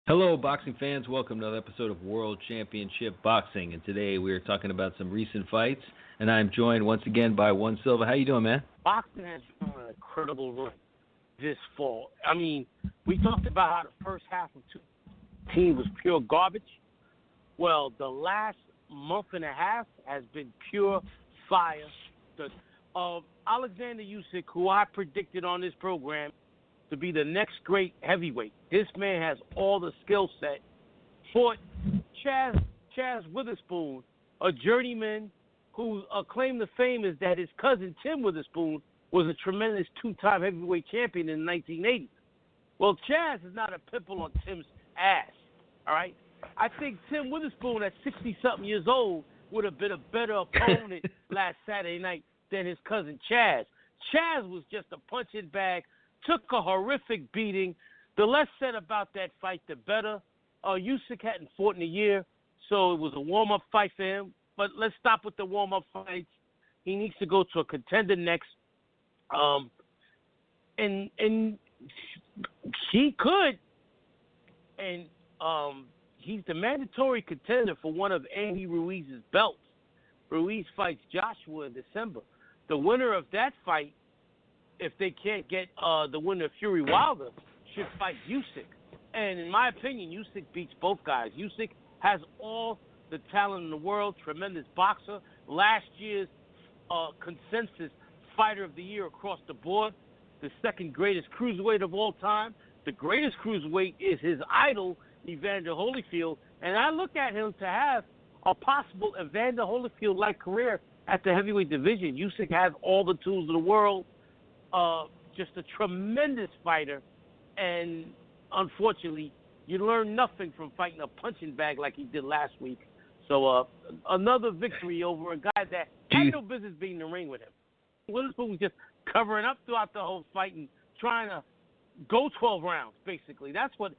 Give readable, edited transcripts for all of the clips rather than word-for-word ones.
Hello, boxing fans. Welcome to another episode of World Championship Boxing. And today we are talking about some recent fights. And I'm joined once again by One Silva. How you doing, man? Boxing has been an incredible run this fall. I mean, we talked about how the first half of 2018 was pure garbage. Well, the last month and a half has been pure fire. Alexander Usyk, who I predicted on this program to be the next great heavyweight. This man has all the skill set. Fought Chaz Witherspoon, a journeyman whose claim to fame is that his cousin Tim Witherspoon was a tremendous two-time heavyweight champion in the 1980s. Well, Chaz is not a pimple on Tim's ass, all right? I think Tim Witherspoon at 60-something years old would have been a better opponent last Saturday night than his cousin Chaz. Chaz was just a punching bag, took a horrific beating. The less said about that fight, the better. Usyk hadn't fought in a year, so it was a warm-up fight for him. But let's stop with the warm-up fights. He needs to go to a contender next. And he could. And he's the mandatory contender for one of Andy Ruiz's belts. Ruiz fights Joshua in December. The winner of that fight, if they can't get the winner of Fury Wilder, should fight Usyk. And in my opinion, Usyk beats both guys. Usyk has all the talent in the world, tremendous boxer. Last year's consensus fighter of the year across the board, the second greatest cruiserweight of all time. The greatest cruiserweight is his idol, Evander Holyfield. And I look at him to have a possible Evander Holyfield-like career at the heavyweight division. Usyk has all the tools in the world. Just a tremendous fighter, and unfortunately, you learn nothing from fighting a punching bag like he did last week. So another victory over a guy that had no business being in the ring with him. Witherspoon was just covering up throughout the whole fight and trying to go 12 rounds, basically. That's what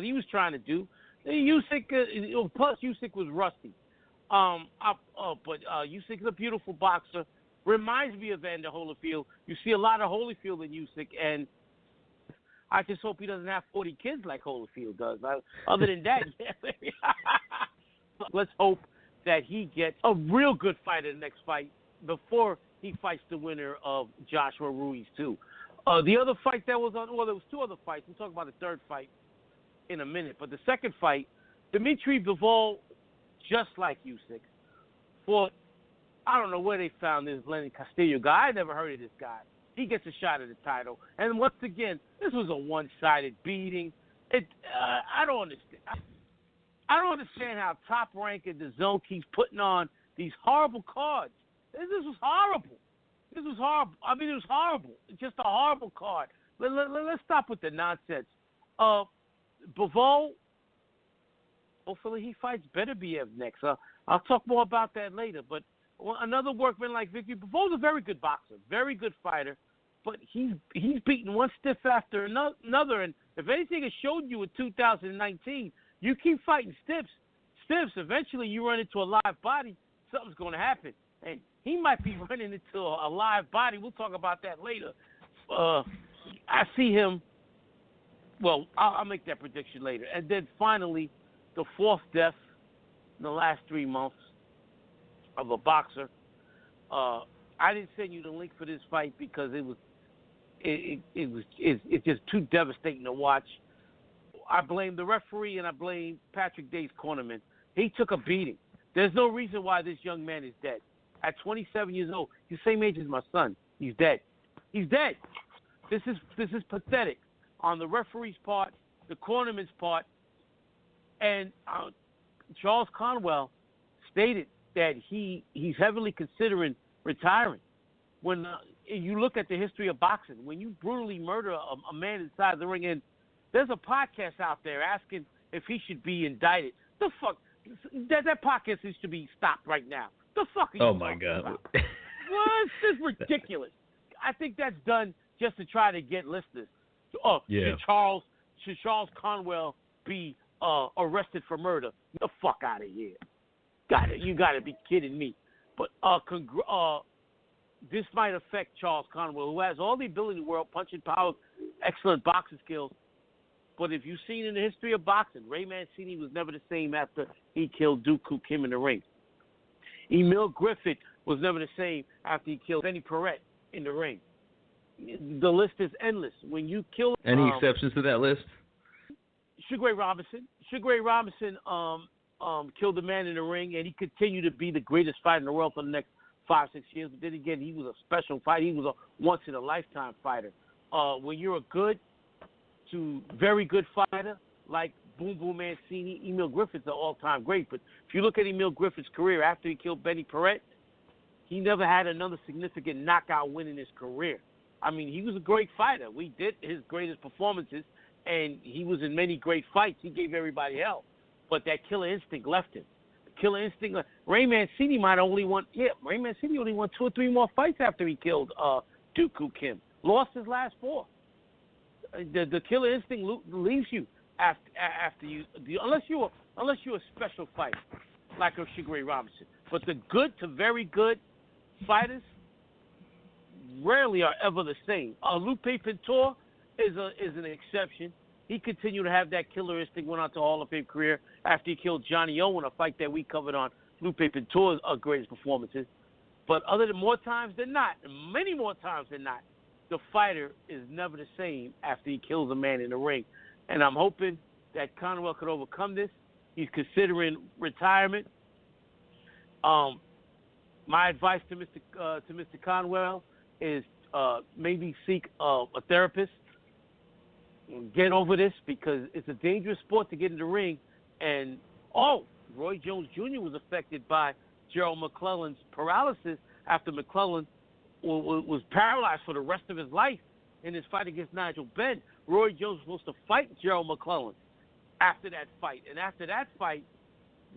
he was trying to do. Usyk, plus Usyk was rusty. But Usyk is a beautiful boxer. Reminds me of Evander Holyfield. You see a lot of Holyfield in Usyk, and I just hope he doesn't have 40 kids like Holyfield does. Other than that, yeah. Let's hope that he gets a real good fight in the next fight before he fights the winner of Joshua Ruiz, too. The other fight that was on, well, there was two other fights. We'll talk about the third fight in a minute. But the second fight, Dimitri Bivol, just like Usyk, fought. I don't know where they found this Lenny Castillo guy. I never heard of this guy. He gets a shot at the title. And once again, this was a one-sided beating. I don't understand. I don't understand how Top Rank in the Zone keeps putting on these horrible cards. This was horrible. This was horrible. I mean, it was horrible. It's just a horrible card. Let's stop with the nonsense. Bivol, hopefully he fights Beterbiev next. I'll talk more about that later, but another workman like Victor Bivol's a very good boxer, very good fighter, but he's beaten one stiff after another. And if anything has showed you in 2019, you keep fighting stiffs. Eventually you run into a live body, something's going to happen. And he might be running into a live body. We'll talk about that later. I see him. Well, I'll make that prediction later. And then finally, the fourth death in the last 3 months of a boxer. I didn't send you the link for this fight because it's just too devastating to watch. I blame the referee and I blame Patrick Day's cornerman. He took a beating. There's no reason why this young man is dead. At 27 years old, he's the same age as my son. He's dead. He's dead. This is pathetic on the referee's part, the cornerman's part, and Charles Conwell stated that he's heavily considering retiring. When you look at the history of boxing, when you brutally murder a man inside the ring, and there's a podcast out there asking if he should be indicted. The fuck? That podcast needs to be stopped right now. The fuck are you talking about? What? This is ridiculous. I think that's done just to try to get listeners. Should Charles Conwell be arrested for murder? Get the fuck out of here. You got to be kidding me. But this might affect Charles Conwell, who has all the ability in the world, punching power, excellent boxing skills. But if you've seen in the history of boxing, Ray Mancini was never the same after he killed Dooku Kim in the ring. Emil Griffith was never the same after he killed Benny Perret in the ring. The list is endless. When you kill any exceptions to that list? Sugar Ray Robinson. Sugar Ray Robinson killed a man in the ring, and he continued to be the greatest fighter in the world for the next 5-6 years. But then again, he was a special fighter. He was a once-in-a-lifetime fighter. When you're a good to very good fighter like Boom Boom Mancini, Emil Griffith's an all-time great. But if you look at Emil Griffith's career after he killed Benny Perret, he never had another significant knockout win in his career. I mean, he was a great fighter. We did his greatest performances, and he was in many great fights. He gave everybody hell. But that killer instinct left him. Killer instinct. Ray Mancini Ray Mancini only won 2 or 3 more fights after he killed Dooku Kim. Lost his last 4. The killer instinct leaves you after you, unless you're a special fighter like a Sugar Ray Robinson. But the good to very good fighters rarely are ever the same. Lupe Pintor is an exception. He continued to have that killer instinct, went on to Hall of Fame career after he killed Johnny Owen, a fight that we covered on Lupe Pintor's greatest performances. But more times than not, many more times than not, the fighter is never the same after he kills a man in the ring. And I'm hoping that Conwell could overcome this. He's considering retirement. My advice to Mr. Conwell is maybe seek a therapist. Get over this, because it's a dangerous sport to get in the ring. And, Roy Jones Jr. was affected by Gerald McClellan's paralysis after McClellan was paralyzed for the rest of his life in his fight against Nigel Benn. Roy Jones was supposed to fight Gerald McClellan after that fight. And after that fight,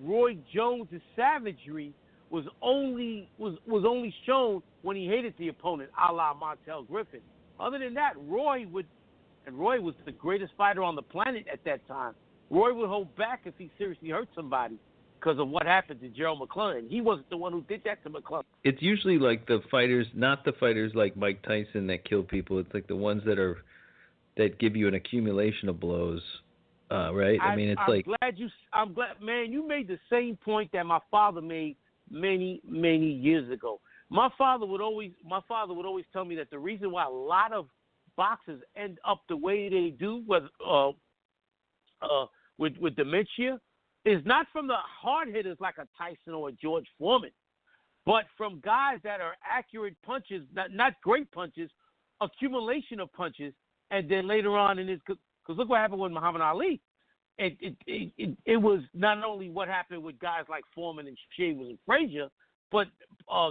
Roy Jones' savagery was only shown when he hated the opponent, a la Montel Griffin. Other than that, Roy was the greatest fighter on the planet at that time. Roy would hold back if he seriously hurt somebody because of what happened to Gerald McClellan. He wasn't the one who did that to McClellan. It's usually like the fighters, not the fighters like Mike Tyson that kill people. It's like the ones that give you an accumulation of blows, right? I mean, I'm glad, man. You made the same point that my father made many, many years ago. My father would always tell me that the reason why a lot of boxers end up the way they do with dementia is not from the hard hitters like a Tyson or a George Foreman, but from guys that are accurate punches, not great punches, accumulation of punches, and then later on in his, because look what happened with Muhammad Ali. It was not only what happened with guys like Foreman and Shavers and Frazier, but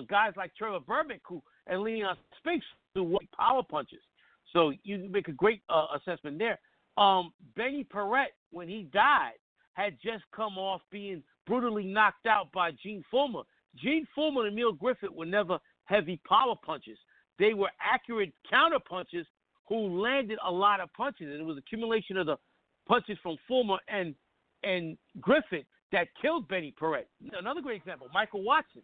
guys like Trevor Burbank and Leon Spinks who were power punches. So you make a great assessment there. Benny Perret, when he died, had just come off being brutally knocked out by Gene Fullmer. Gene Fullmer and Emil Griffith were never heavy power punches. They were accurate counter punches who landed a lot of punches, and it was accumulation of the punches from Fullmer and Griffith that killed Benny Perret. Another great example, Michael Watson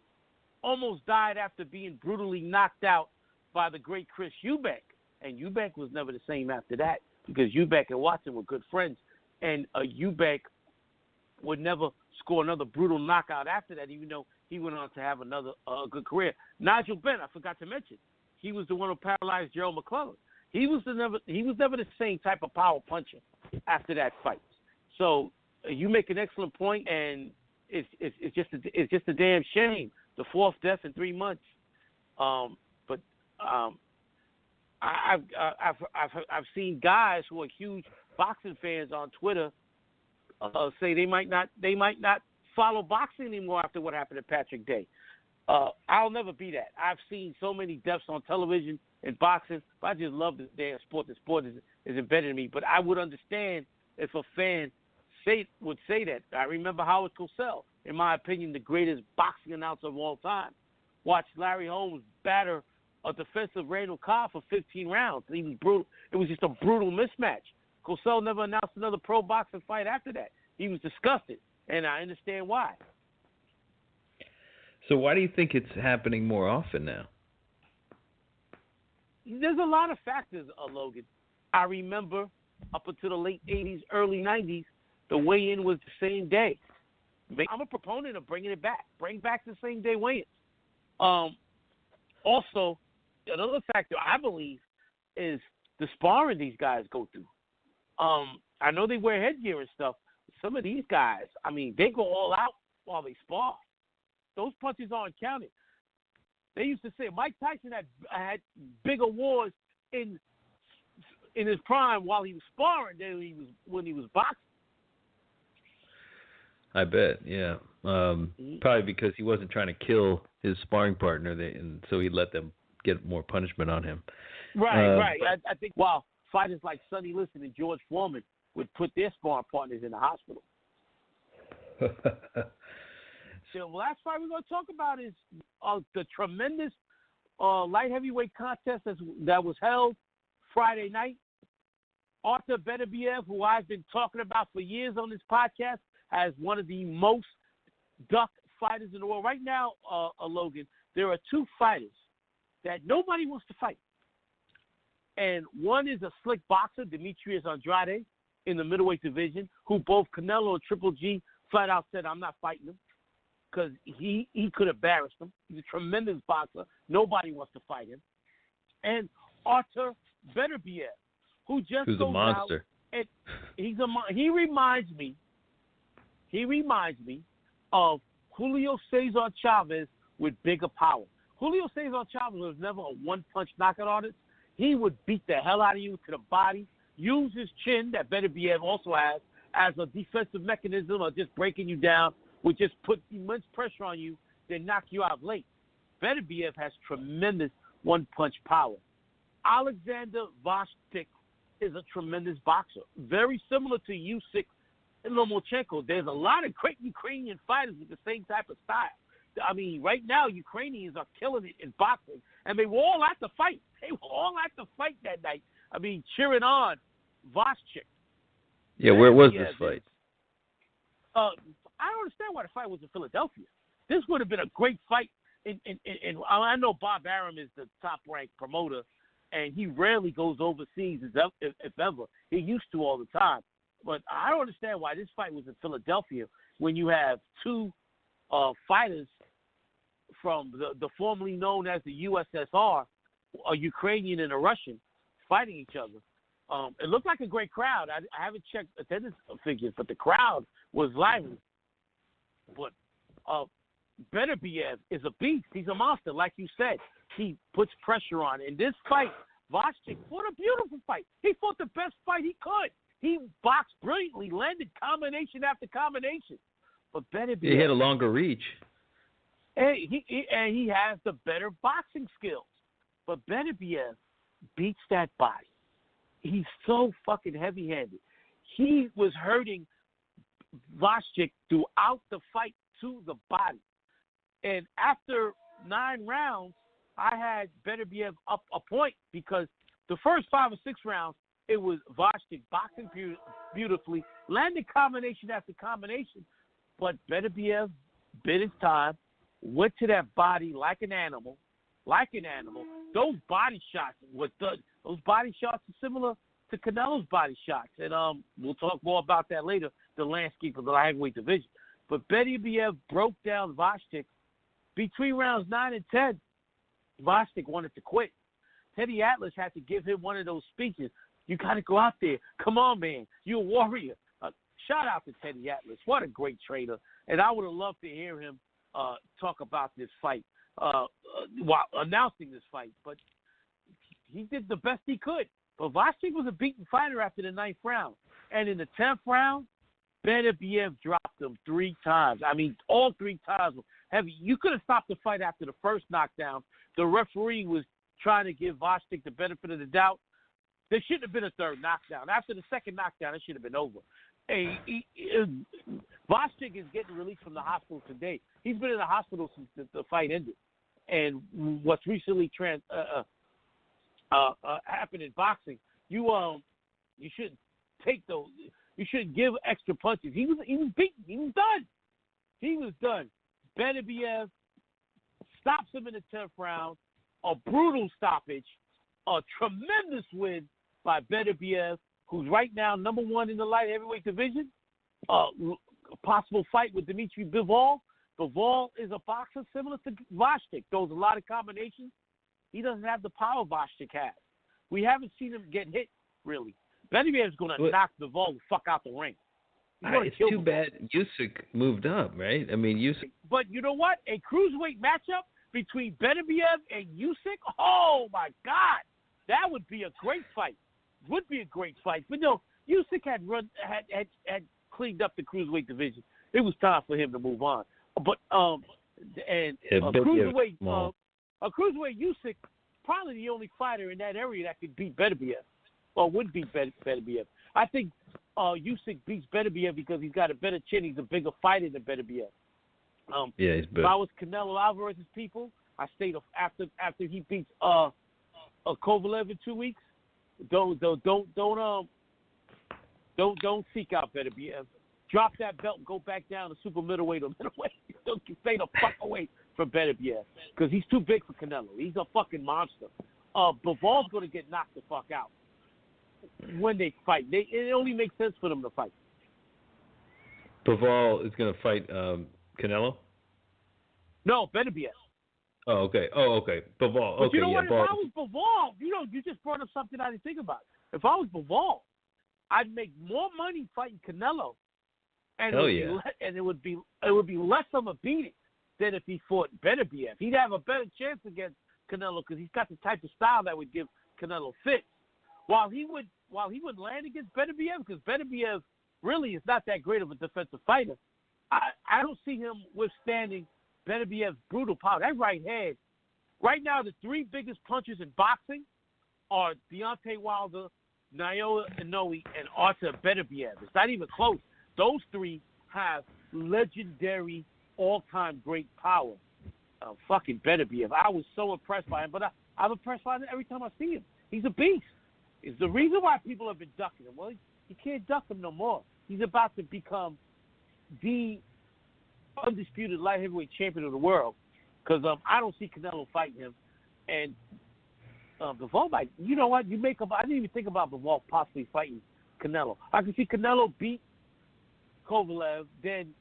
almost died after being brutally knocked out by the great Chris Eubank. And Eubank was never the same after that, because Eubank and Watson were good friends. And Eubank would never score another brutal knockout after that, even though he went on to have another good career. Nigel Benn, I forgot to mention, he was the one who paralyzed Gerald McClellan. He was never the same type of power puncher after that fight. So you make an excellent point, and it's just a damn shame, the 4th death in 3 months. I've seen guys who are huge boxing fans on Twitter say they might not follow boxing anymore after what happened to Patrick Day. I'll never be that. I've seen so many deaths on television in boxing, but I just love the damn sport. The sport is embedded in me. But I would understand if a fan would say that. I remember Howard Cosell, in my opinion, the greatest boxing announcer of all time, watched Larry Holmes batter a defensive Randall Cobb for 15 rounds. He was brutal. It was just a brutal mismatch. Cosell never announced another pro boxing fight after that. He was disgusted, and I understand why. So why do you think it's happening more often now? There's a lot of factors, Logan. I remember up until the late 80s, early 90s, the weigh-in was the same day. I'm a proponent of bringing it back. Bring back the same day weigh-ins. Also, another factor I believe is the sparring these guys go through. I know they wear headgear and stuff. Some of these guys, I mean, they go all out while they spar. Those punches aren't counted. They used to say Mike Tyson had bigger wars in his prime while he was sparring than when he was boxing. I bet, yeah. Probably because he wasn't trying to kill his sparring partner, and so he let them get more punishment on him. Right. I think while fighters like Sonny Liston and George Foreman would put their sparring partners in the hospital. So the last fight we're going to talk about is the tremendous light heavyweight contest that was held Friday night. Artur Beterbiev, who I've been talking about for years on this podcast, has one of the most ducked fighters in the world. Right now, Logan, there are two fighters that nobody wants to fight. And one is a slick boxer, Demetrius Andrade, in the middleweight division, who both Canelo and Triple G flat out said, I'm not fighting him because he could embarrass them. He's a tremendous boxer. Nobody wants to fight him. And Artur Beterbiev, who's a monster. Out, and he reminds me of Julio Cesar Chavez with bigger power. Julio Cesar Chavez was never a one-punch knockout artist. He would beat the hell out of you to the body, use his chin that Beterbiev also has as a defensive mechanism of just breaking you down, would just put immense pressure on you, then knock you out late. Beterbiev has tremendous one-punch power. Alexander Gvozdyk is a tremendous boxer, very similar to Usyk and Lomachenko. There's a lot of great Ukrainian fighters with the same type of style. I mean, right now, Ukrainians are killing it in boxing, and they were all at the fight. They were all at the fight that night. I mean, cheering on Gvozdyk. Yeah, where was this fight? I don't understand why the fight was in Philadelphia. This would have been a great fight. I know Bob Arum is the top-ranked promoter, and he rarely goes overseas, if ever. He used to all the time. But I don't understand why this fight was in Philadelphia when you have two fighters from the formerly known as the USSR, a Ukrainian and a Russian, fighting each other. It looked like a great crowd. I haven't checked attendance figures, but the crowd was lively. But Beterbiev is a beast. He's a monster, like you said. He puts pressure on. In this fight, Gvozdyk fought a beautiful fight. He fought the best fight he could. He boxed brilliantly, landed combination after combination. But Beterbiev, he had a longer reach. And he has the better boxing skills. But Beterbiev beats that body. He's so fucking heavy-handed. He was hurting Gvozdyk throughout the fight to the body. And after 9 rounds, I had Beterbiev up a point because the first 5 or 6 rounds, it was Gvozdyk boxing beautifully, landed combination after combination. But Beterbiev bit his time, went to that body like an animal. Those body shots were done. Those body shots are similar to Canelo's body shots. And we'll talk more about that later, the landscape of the lightweight division. But Beterbiev broke down Gvozdyk. Between rounds 9 and 10, Gvozdyk wanted to quit. Teddy Atlas had to give him one of those speeches. You got to go out there. Come on, man. You're a warrior. Shout out to Teddy Atlas. What a great trainer. And I would have loved to hear him talk about this fight while announcing this fight. But he did the best he could. But Gvozdyk was a beaten fighter after the 9th round. And in the 10th round, Beterbiev dropped him 3 times. I mean, all 3 times were heavy. You could have stopped the fight after the first knockdown. The referee was trying to give Gvozdyk the benefit of the doubt. There shouldn't have been a 3rd knockdown. After the 2nd knockdown, it should have been over. Gvozdyk is getting released from the hospital today. He's been in the hospital since the fight ended. And what's recently happened in boxing, you shouldn't take those. You shouldn't give extra punches. He was beaten. He was done. Beterbiev stops him in the 10th round. A brutal stoppage. A tremendous win by Beterbiev. who's right now number one in the light heavyweight division. A possible fight with Dmitry Bivol. Bivol is a boxer similar to Gvozdyk. Throws a lot of combinations. He doesn't have the power Gvozdyk has. We haven't seen him get hit, really. Beterbiev's going to knock Bivol the fuck out the ring. It's too bad Usyk moved up, right? I mean, Usyk. But you know what? A cruiserweight matchup between Beterbiev and Usyk? Oh, my God. That would be a great fight. Would be a great fight. But no, Usyk had cleaned up the cruiserweight division. It was time for him to move on. But a cruiserweight Usyk, probably the only fighter in that area that could beat Beterbiev, or would beat Beterbiev. I think Usyk beats Beterbiev because he's got a better chin. He's a bigger fighter than Beterbiev. He's big. If I was Canelo Alvarez's people, I stayed after he beats Kovalev in 2 weeks. Don't seek out Beterbiev. Drop that belt and go back down to super middleweight or middleweight. Don't stay the fuck away from Beterbiev because he's too big for Canelo. He's a fucking monster. Bivol's going to get knocked the fuck out when they fight. It only makes sense for them to fight. Bivol is going to fight Canelo? No, Beterbiev. Oh, okay. Bivol. But okay, you know what? Bivol. If I was Bivol, you just brought up something I didn't think about. If I was Bivol, I'd make more money fighting Canelo, and it would be less of a beating than if he fought Beterbiev. He'd have a better chance against Canelo because he's got the type of style that would give Canelo fits. While he would land against Beterbiev, because Beterbiev really is not that great of a defensive fighter, I don't see him withstanding Beterbiev's brutal power. That right hand, right now the three biggest punchers in boxing are Deontay Wilder, Naoya Inoue, and Artur Beterbiev. It's not even close. Those three have legendary, all-time great power. Fucking Beterbiev. I was so impressed by him, but I'm impressed by him every time I see him. He's a beast. It's the reason why people have been ducking him. Well, you can't duck him no more. He's about to become the undisputed light heavyweight champion of the world because I don't see Canelo fighting him. And Bivol might, you know what? I didn't even think about Bivol possibly fighting Canelo. I can see Canelo beat Kovalev, then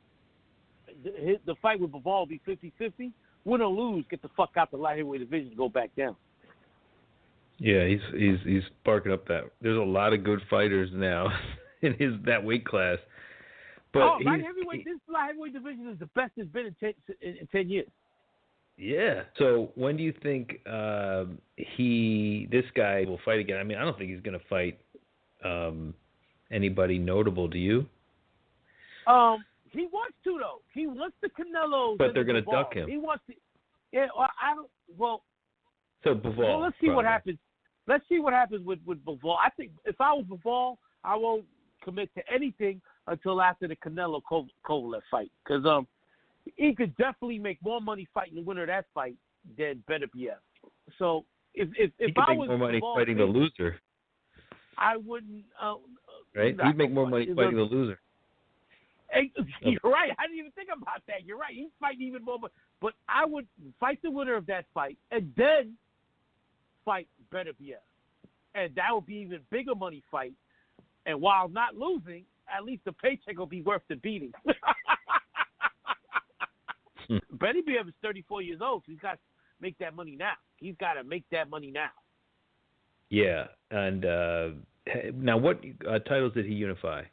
the fight with Bivol will be 50-50. Win or lose, get the fuck out the light heavyweight division and go back down. Yeah, he's sparking up that. There's a lot of good fighters now in that weight class. But this light heavyweight division is the best it's been in 10 years. Yeah. So when do you think this guy will fight again? I mean, I don't think he's going to fight anybody notable. Do you? He wants to though. He wants the Canelo. But they're going to duck him. He wants to. Yeah. I don't. Well. So Bivol. Well, let's see what happens. Let's see what happens with Bivol. I think if I was Bivol, I won't commit to anything until after the Canelo Kovalev fight, because he could definitely make more money fighting the winner of that fight than Beterbiev. So if he could make more money Bivol, fighting the loser, I wouldn't. Right? He'd make more money fighting the loser. You're right. I didn't even think about that. You're right. He's fighting even more. But I would fight the winner of that fight and then fight Beterbiev. And that would be even bigger money fight. And while not losing, at least the paycheck will be worth the beating. Beterbiev is 34 years old, so he's got to make that money now. He's got to make that money now. Yeah. And now what titles did he unify?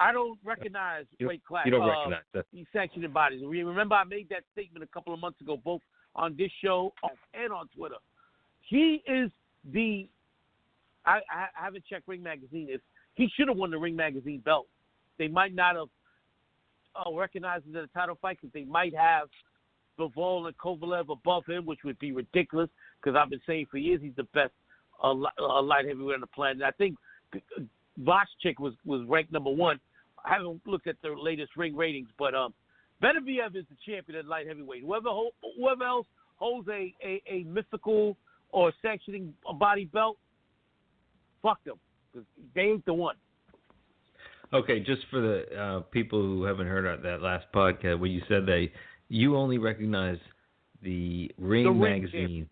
I don't recognize weight class. You don't recognize that. These sanctioning bodies. Remember, I made that statement a couple of months ago, both on this show and on Twitter. He is the. I haven't checked Ring Magazine. He should have won the Ring Magazine belt. They might not have recognized it as a title fight because they might have Bivol and Kovalev above him, which would be ridiculous because I've been saying for years he's the best light heavyweight on the planet. I think Gvozdyk was ranked number one. I haven't looked at the latest ring ratings, but Beterbiev is the champion at light heavyweight. Whoever else holds a mythical or sanctioning body belt, fuck them, because they ain't the one. Okay, just for the people who haven't heard that last podcast where you said that you only recognize the Ring Magazine.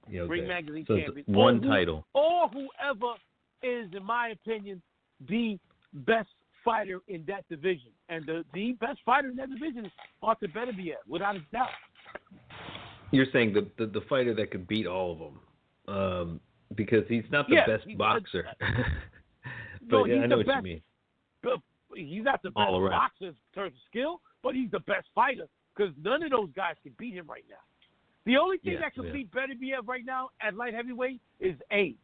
Ring Magazine so champion. One title. Or whoever is, in my opinion, the best fighter in that division. And the best fighter in that division is Artur Beterbiev, without a doubt. You're saying the fighter that could beat all of them, because he's not the best boxer. But I know what you mean. He's not the best boxer in terms of skill, but he's the best fighter because none of those guys can beat him right now. The only thing that can beat Beterbiev right now at light heavyweight is age.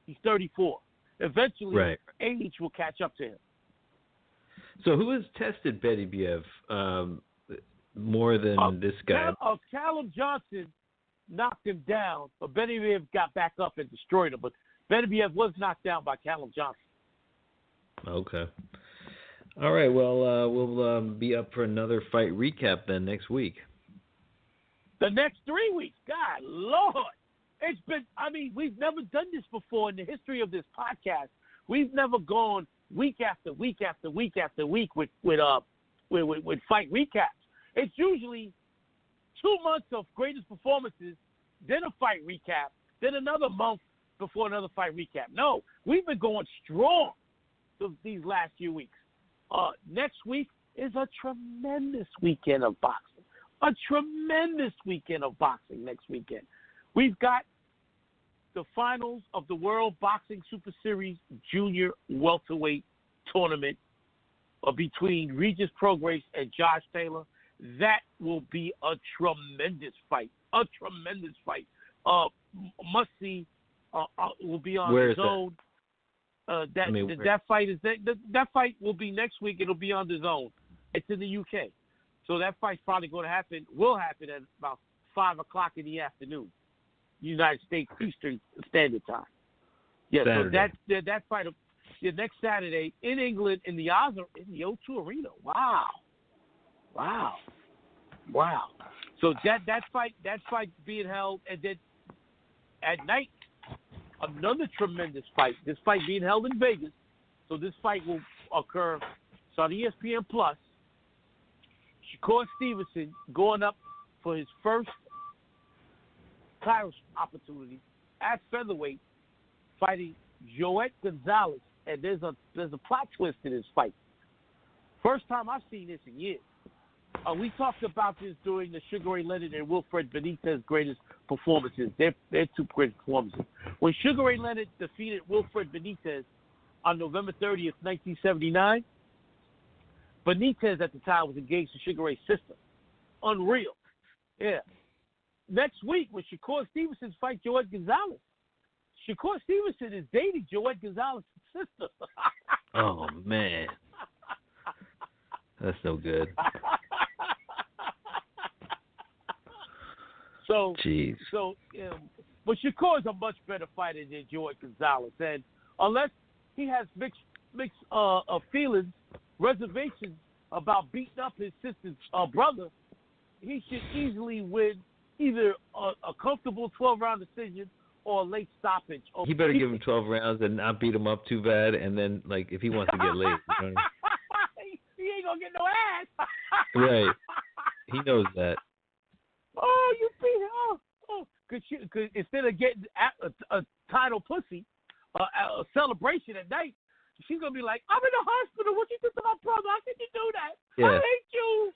He's 34. Eventually, age will catch up to him. So who has tested Beterbiev more than this guy? Callum Johnson knocked him down, but Beterbiev got back up and destroyed him. But Beterbiev was knocked down by Callum Johnson. Okay. All right. Well, we'll be up for another fight recap then next week. The next 3 weeks. God, Lord. It's been, we've never done this before in the history of this podcast. We've never gone week after week after week after week with fight recaps. It's usually 2 months of greatest performances, then a fight recap, then another month before another fight recap. No, we've been going strong these last few weeks. Next week is a tremendous weekend of boxing. A tremendous weekend of boxing next weekend. We've got the finals of the World Boxing Super Series Junior Welterweight Tournament between Regis Prograis and Josh Taylor. That will be a tremendous fight. A tremendous fight. Must see. Will be on Where the zone. That fight is that fight will be next week. It'll be on the zone. It's in the UK, so that fight's probably going to happen. Will happen at about 5 o'clock in the afternoon, United States Eastern Standard Time. Yeah, Saturday. So that fight next Saturday in England in the O2 Arena. Wow. So that fight being held, and then at night another tremendous fight. This fight being held in Vegas. So this fight will occur. It's on ESPN Plus. Shakur Stevenson going up for his first title opportunity at featherweight, fighting Joet Gonzalez. And there's a plot twist in this fight. First time I've seen this in years. We talked about this during the Sugar Ray Leonard and Wilfred Benitez greatest performances. They're two great performances. When Sugar Ray Leonard defeated Wilfred Benitez on November 30th, 1979, Benitez at the time was engaged to Sugar Ray's sister. Unreal. Yeah. Next week, when Shakur Stevenson fights Joet Gonzalez, Shakur Stevenson is dating Joet Gonzalez's sister. Oh, man. That's no good. Jeez. But Shakur is a much better fighter than Joet Gonzalez, and unless he has mixed feelings, reservations about beating up his sister's brother, he should easily win either a comfortable 12-round decision or a late stoppage. He better give him 12 rounds and not beat him up too bad, and then, if he wants to get late. You know? He ain't going to get no ass. Right. He knows that. Oh, you beat him. Oh. Cause instead of getting a title pussy, a celebration at night, she's going to be like, I'm in the hospital. What you did to my brother? How can you do that? Yeah. I hate you.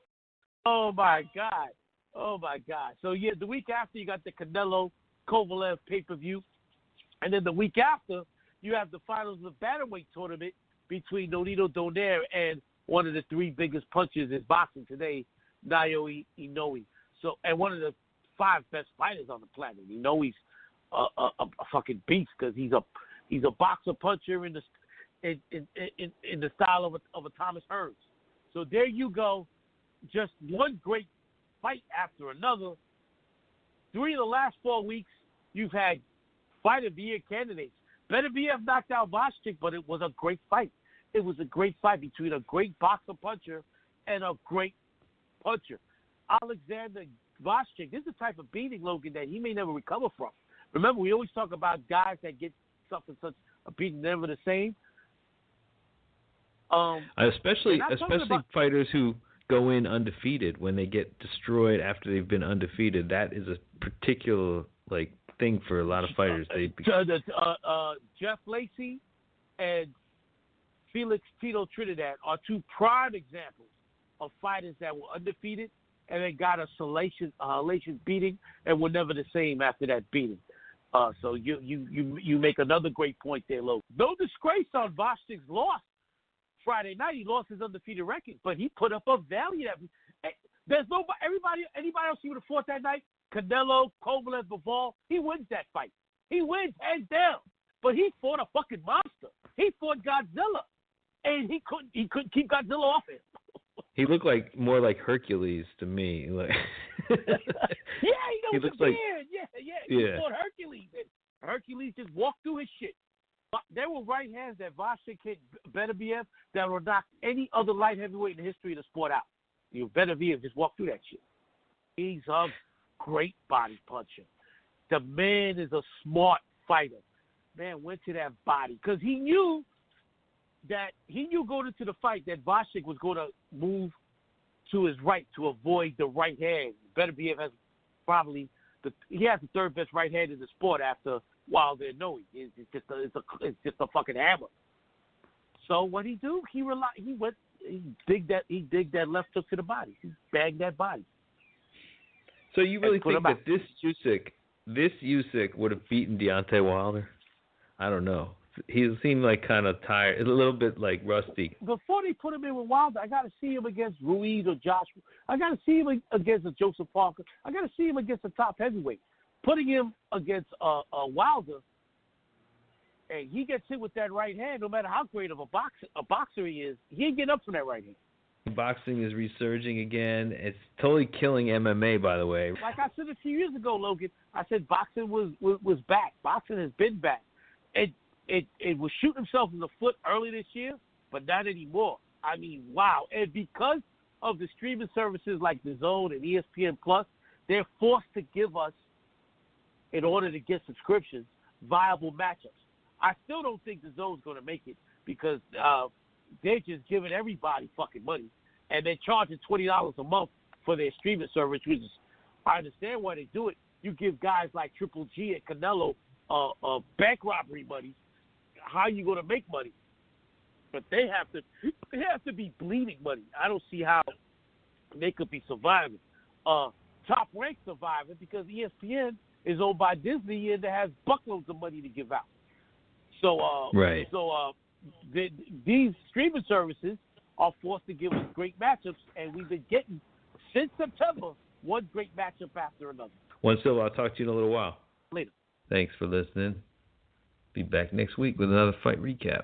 Oh, my God. So, the week after, you got the Canelo-Kovalev pay-per-view. And then the week after, you have the finals of the bantamweight tournament between Nonito Donaire and one of the 3 biggest punchers in boxing today, Naoya Inoue. So, and one of the 5 best fighters on the planet. Inoue's a fucking beast because he's a boxer puncher in the style of a Thomas Hearns. So there you go, just one great fight after another. 3 of the last 4 weeks, you've had fight of the year candidates. Beterbiev knocked out Gvozdyk, but it was a great fight. It was a great fight between a great boxer puncher and a great puncher. Alexander Gvozdyk, this is the type of beating, Logan, that he may never recover from. Remember, we always talk about guys that get such a beating never the same. Especially fighters who go in undefeated when they get destroyed after they've been undefeated. That is a particular thing for a lot of fighters. Jeff Lacey and Felix Tito Trinidad are two prime examples of fighters that were undefeated and then got a hellacious beating and were never the same after that beating. So you make another great point there, Logan. No disgrace on Gvozdyk's loss Friday night. He lost his undefeated record, but he put up a valiant. There's anybody else he would have fought that night? Canelo, Kovalev, Bivol. He wins that fight. He wins hands down. But he fought a fucking monster. He fought Godzilla, and he couldn't keep Godzilla off him. He looked more like Hercules to me. Like he looks like he yeah. fought Hercules. And Hercules just walked through his shit. There were right hands that Gvozdyk hit Beterbiev that would knock any other light heavyweight in the history of the sport out. Beterbiev just walked through that shit. He's a great body puncher. The man is a smart fighter. Man went to that body because he knew going into the fight that Gvozdyk was going to move to his right to avoid the right hand. Beterbiev has probably the third best right hand in the sport after Wilder and Noe. It's just a fucking hammer. So what he do? He digged that left hook to the body. He bagged that body. So you really think that this Usyk would have beaten Deontay Wilder? I don't know. He seemed like kind of tired, a little bit like rusty. Before they put him in with Wilder, I got to see him against Ruiz or Joshua. I got to see him against a Joseph Parker. I got to see him against a top heavyweight. Putting him against Wilder, and he gets hit with that right hand, no matter how great of a boxer he is, he ain't getting up from that right hand. Boxing is resurging again. It's totally killing MMA, by the way. Like I said a few years ago, Logan, I said boxing was back. Boxing has been back. It was shooting himself in the foot early this year, but not anymore. I mean, wow. And because of the streaming services like DAZN and ESPN Plus, they're forced to give us, in order to get subscriptions, viable matchups. I still don't think DAZN's going to make it because they're just giving everybody fucking money, and they're charging $20 a month for their streaming service, which is, I understand why they do it. You give guys like Triple G and Canelo bank robbery money. How are you going to make money? But they have to be bleeding money. I don't see how they could be surviving. Top Rank surviving because ESPN is owned by Disney and it has buckloads of money to give out. So right. So these streaming services are forced to give us great matchups, and we've been getting since September one great matchup after another. I'll talk to you in a little while. Later. Thanks for listening. Be back next week with another fight recap.